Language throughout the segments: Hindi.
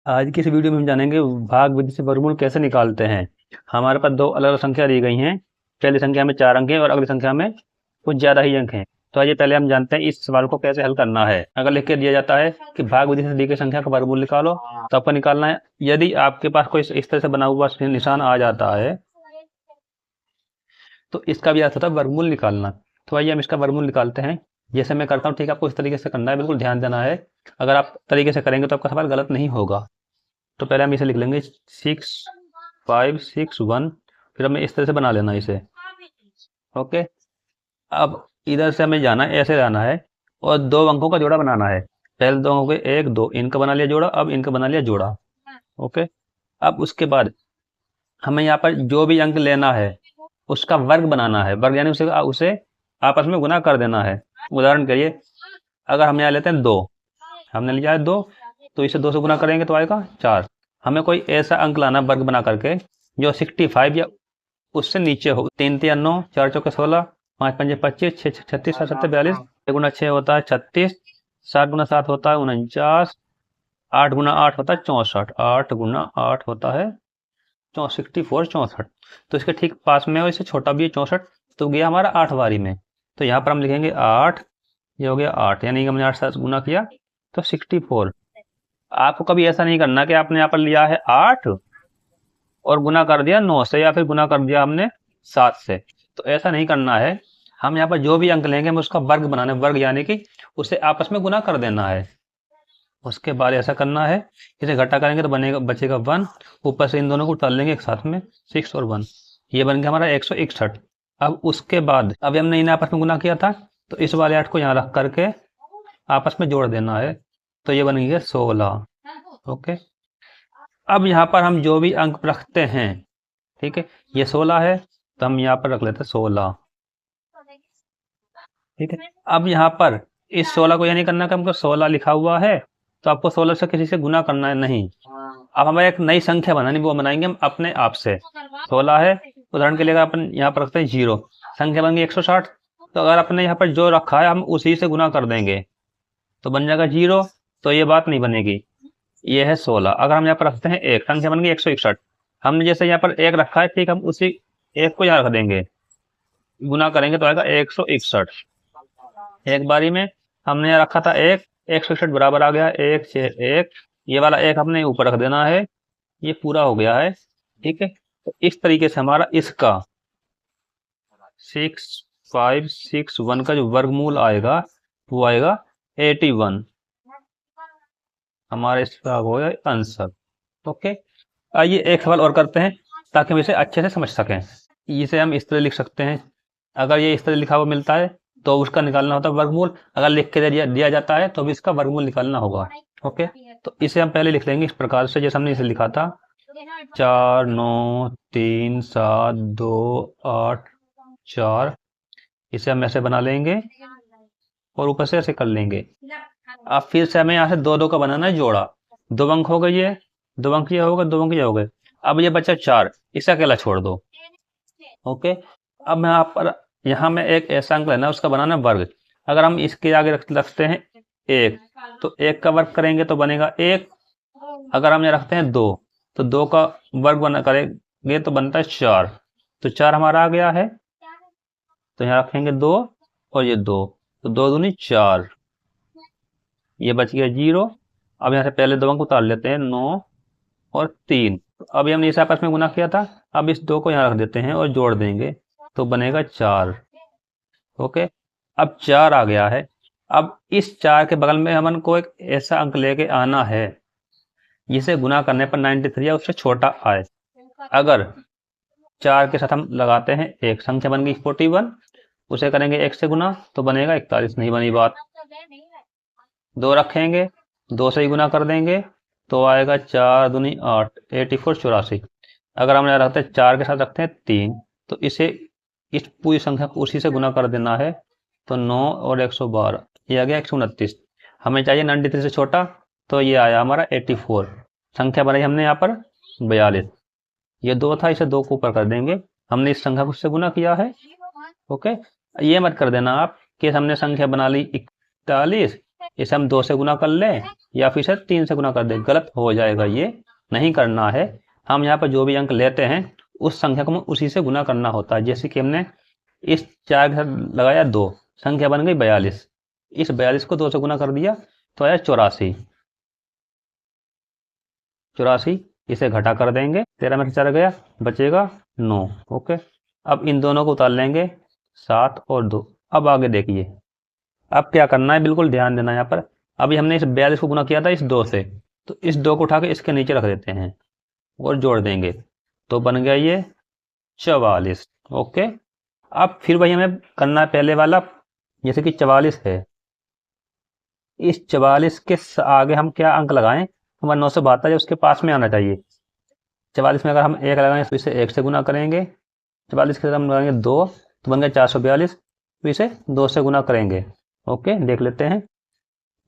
आज की इस वीडियो में हम जानेंगे भाग विधि से वर्गमूल कैसे निकालते हैं। हमारे पास दो अलग अलग संख्या दी गई हैं। पहली संख्या में 4 अंक हैं और अगली संख्या में कुछ ज़्यादा ही अंक हैं। तो आइए पहले हम जानते हैं इस सवाल को कैसे हल करना है। अगर लिख के दिया जाता है कि भाग विधि से दी गई संख्या का वर्गमूल निकालो, तो आपको निकालना है। यदि आपके पास कोई इस तरह से बना हुआ निशान आ जाता है तो इसका भी अर्थ होता है वर्गमूल निकालना। तो आइए हम इसका वर्गमूल निकालते हैं। जैसे मैं करता हूँ, ठीक है, आपको इस तरीके से करना है, बिल्कुल ध्यान देना है। अगर आप तरीके से करेंगे तो आपका सवाल गलत नहीं होगा। तो पहले हम इसे लिख लेंगे 6, 5, 6, 1। फिर हमें इस तरह से बना लेना इसे। ओके, अब इधर से हमें जाना है, ऐसे जाना है और दो अंकों का जोड़ा बनाना है। पहले दो अंकों के 1, 2 इनका बना लिया जोड़ा, अब इनका बना लिया जोड़ा। ओके, अब उसके बाद हमें यहाँ पर जो भी अंक लेना है उसका वर्ग बनाना है। वर्ग यानी उसे उसे आपस में गुना कर देना है। उदाहरण के लिए अगर हम यहाँ लेते हैं 2, हमने लिया है 2, तो इसे 2 से गुना करेंगे तो आएगा 4। हमें कोई ऐसा अंक लाना वर्ग बना करके जो 65 या उससे नीचे हो। 3 3 9, 4 चौके 16, 5 5 25, 6 36, 7 7 42, 6 गुना 6 होता है 36, 7 गुना 7 होता है 49, 8 गुना 8 होता है 64, 8 गुना 8 होता है 64, 64। तो इसके ठीक पास में और इससे छोटा भी है 64, तो गया हमारा 8 बारी में। तो यहाँ पर हम लिखेंगे 8, ये हो गया 8, यानी कि हमने 8 से गुना किया तो 64। आपको कभी ऐसा नहीं करना कि आपने यहाँ पर लिया है 8 और गुना कर दिया 9 से, या फिर गुना कर दिया हमने 7 से। तो ऐसा नहीं करना है। हम यहाँ पर जो भी अंक लेंगे हमें उसका वर्ग बनाना है। वर्ग यानी कि उसे आपस में गुना कर देना है। उसके बाद ऐसा करना है, इसे घटा करेंगे तो बनेगा, बचेगा 1। ऊपर से इन दोनों को उतार लेंगे एक साथ में, 6 और 1, ये बन गया हमारा 161। अब उसके बाद अब हमने इन्हें आपस में गुना किया था, तो इस वाले 8 को यहाँ रख करके आपस में जोड़ देना है। तो ये बन गया 16। ओके, अब यहाँ पर हम जो भी अंक रखते हैं, ठीक है, ये 16 है तो हम यहाँ पर रख लेते हैं 16। ठीक है, अब यहाँ पर इस 16 को यह नहीं करना कि हमको 16 लिखा हुआ है तो आपको 16 से किसी से गुना करना है, नहीं। अब हमें एक नई संख्या बनानी, वो बनाएंगे हम अपने आप से। 16 है, उदाहरण के लिए अगर अपन यहाँ पर रखते हैं 0, संख्या बन गई 160। तो अगर अपने यहाँ पर जो रखा है हम उसी से गुना कर देंगे तो बन जाएगा 0। तो ये बात नहीं बनेगी, ये है 16। अगर हम यहाँ पर रखते हैं 1, संख्या बन गई 161। हमने जैसे यहाँ पर 1 रखा है, ठीक, हम उसी 1 को यहाँ रख देंगे, गुना करेंगे तो आएगा 161। एक बारी में हमने यहाँ रखा था 1, 161 बराबर आ गया 1 6 1। ये वाला 1 हमने ऊपर रख देना है, ये पूरा हो गया है। ठीक है, तो इस तरीके से हमारा इसका 6561 का जो वर्गमूल आएगा वो आएगा 81। हमारा इसका हो गया आंसर। ओके, आइए एक सवाल और करते हैं ताकि हम इसे अच्छे से समझ सकें। इसे हम इस तरह लिख सकते हैं। अगर ये इस तरह लिखा हुआ मिलता है तो उसका निकालना होता है वर्गमूल। अगर लिख के दिया जाता है तो भी इसका वर्गमूल निकालना होगा। ओके, तो इसे हम पहले लिख लेंगे इस प्रकार से जैसे हमने इसे लिखा था, 4 9 3 7 2 8 4। इसे हम ऐसे बना लेंगे और ऊपर से ऐसे कर लेंगे। अब फिर से हमें यहाँ से 2 2 का बनाना है जोड़ा। 2 अंक हो गए, ये 2 अंक ये हो गए, 2 अंक ये हो गए। अब ये बचा 4, इसे अकेला छोड़ दो। ओके, अब मैं यहाँ में एक ऐसा अंक लेना है, उसका बनाना वर्ग। अगर हम इसके आगे रखते हैं 1, तो 1 का वर्ग करेंगे तो बनेगा 1। अगर हम यहाँ रखते हैं 2, तो 2 का वर्ग बना करेंगे तो बनता है 4। तो 4 हमारा आ गया है, तो यहाँ रखेंगे 2 और ये 2, तो 2 दूनी 4, ये बच गया 0। अब यहाँ से पहले 2 अंक उतार लेते हैं, 9 और 3। अभी हमने इसे आपस में गुना किया था, अब इस 2 को यहाँ रख देते हैं और जोड़ देंगे तो बनेगा 4। ओके, अब 4 आ गया है। अब इस 4 के बगल में हमन को एक ऐसा अंक लेके आना है जिसे गुना करने पर 93 या उससे छोटा आए। अगर 4 के साथ हम लगाते हैं एक, संख्या बन गई 41, उसे करेंगे 1 से गुना तो बनेगा 41। नहीं बनी बात। 2 रखेंगे, 2 से ही गुना कर देंगे तो आएगा 4 दूनी 8, 84 84। अगर हम यहाँ रखते हैं 4 के साथ रखते हैं 3, तो इसे इस पूरी संख्या को उसी से गुना कर देना है तो 9 और 112, ये आ गया 129। हमें चाहिए 93 से छोटा, तो ये आया हमारा 84। संख्या बनाई हमने यहाँ पर 42। ये 2 था, इसे 2 को ऊपर कर देंगे, हमने इस संख्या को उससे गुना किया है। ओके, ये मत कर देना आप कि हमने संख्या बना ली 41 इसे हम 2 से गुना कर लें या फिर इसे 3 से गुना कर दें, गलत हो जाएगा, ये नहीं करना है। हम यहाँ पर जो भी अंक लेते हैं उस संख्या को उसी से गुना करना होता है। जैसे कि हमने इस 4 के साथ लगाया 2, संख्या बन गई 42, इस 42 को 2 से गुना कर दिया तो आया 84। 84 इसे घटा कर देंगे, 13 में से 4 गया, बचेगा 9। ओके, अब इन दोनों को उतार लेंगे, 7 और 2। अब आगे देखिए, अब क्या करना है, बिल्कुल ध्यान देना यहाँ पर। अभी हमने इस 42 को गुना किया था इस 2 से, तो इस 2 को उठा के इसके नीचे रख देते हैं और जोड़ देंगे, तो बन गया ये 44। ओके, अब फिर वही हमें करना है पहले वाला, जैसे कि 44 है, इस 44 के आगे हम क्या अंक लगाएं, हमारा 972 उसके पास में आना चाहिए। 44 में अगर हम 1 लगाएंगे तो इसे 1 से गुना करेंगे, 44 के साथ हम लगाएंगे 2 तो बन गया 442, तो इसे 2 से गुना करेंगे। ओके, देख लेते हैं,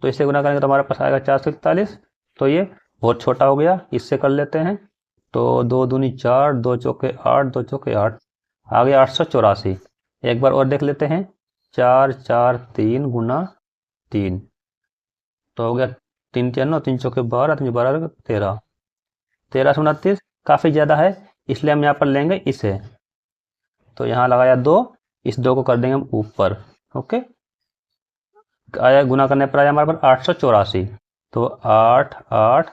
तो इससे गुना करेंगे तो हमारे पास आएगा 441, तो ये बहुत छोटा हो गया, इससे कर लेते हैं। तो 2 दूनी 4, 2 चौके 8, 2 चौके 8, आ गया 884। एक बार और देख लेते हैं, 4 4 3 गुना 3, तो हो गया 3 4 9, 3 चौके 12, 3 12 13, 13 से 29 काफ़ी ज़्यादा है, इसलिए हम यहाँ पर लेंगे इसे, तो यहाँ लगाया 2, इस 2 को कर देंगे हम ऊपर। ओके, आया गुना करने पर आया हमारे पास 884, तो 8 8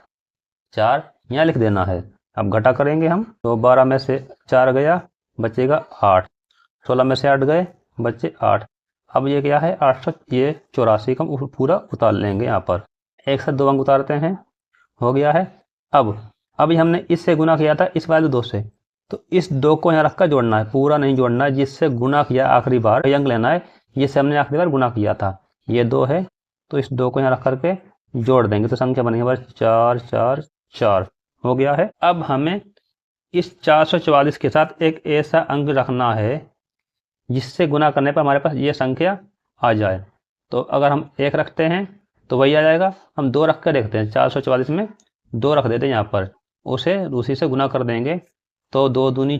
4 यहाँ लिख देना है। अब घटा करेंगे हम, तो 12 में से 4 गया, बचेगा 8, 16 में से 8 गए, बचे 8। अब ये क्या है, 884 का हम पूरा उतार लेंगे यहाँ पर, एक साथ 2 अंक उतारते हैं, हो गया है। अब अभी हमने इससे गुना किया था इस वाले 2 से, तो इस 2 को यहाँ रखकर जोड़ना है, पूरा नहीं जोड़ना है, जिससे गुना किया आखिरी बार अंक लेना है, जिससे हमने आखिरी बार गुना किया था, ये 2 है, तो इस 2 को यहाँ रख करके जोड़ देंगे, तो संख्या बनेगी हमारे 4 4 4, हो गया है। अब हमें इस 444 के साथ एक ऐसा अंक रखना है जिससे गुना करने पर हमारे पास ये संख्या आ जाए। तो अगर हम 1 रखते हैं तो वही आ जाएगा, हम 2 रख कर देखते हैं, 444 में 2 रख देते हैं यहाँ पर, उसी से गुना कर देंगे, तो 2 दूनी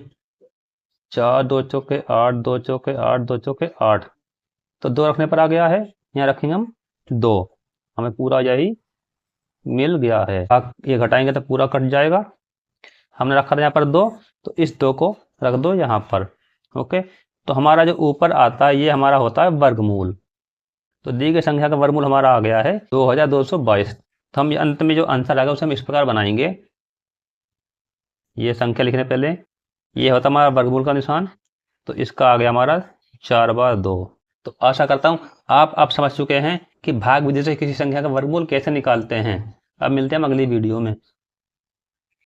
4, 2 चौके 8, 2 चौके 8, 2 चौके 8, तो 2 रखने पर आ गया है, यहाँ रखेंगे हम 2, हमें पूरा यही मिल गया है। ये घटाएंगे तो पूरा कट जाएगा, हमने रखा था यहाँ पर 2, तो इस 2 को रख दो यहाँ पर। ओके, तो हमारा जो ऊपर आता है ये हमारा होता है वर्गमूल, तो दी गई संख्या का वर्गमूल हमारा आ गया है 2222। तो हम अंत में जो आंसर आएगा उसे हम इस प्रकार बनाएंगे, ये संख्या लिखने पहले ये होता हमारा वर्गमूल का निशान, तो इसका आ गया हमारा 4 बार 2। तो आशा करता हूँ आप समझ चुके हैं कि भाग विधि से किसी संख्या का वर्गमूल कैसे निकालते हैं। अब मिलते हैं अगली वीडियो में।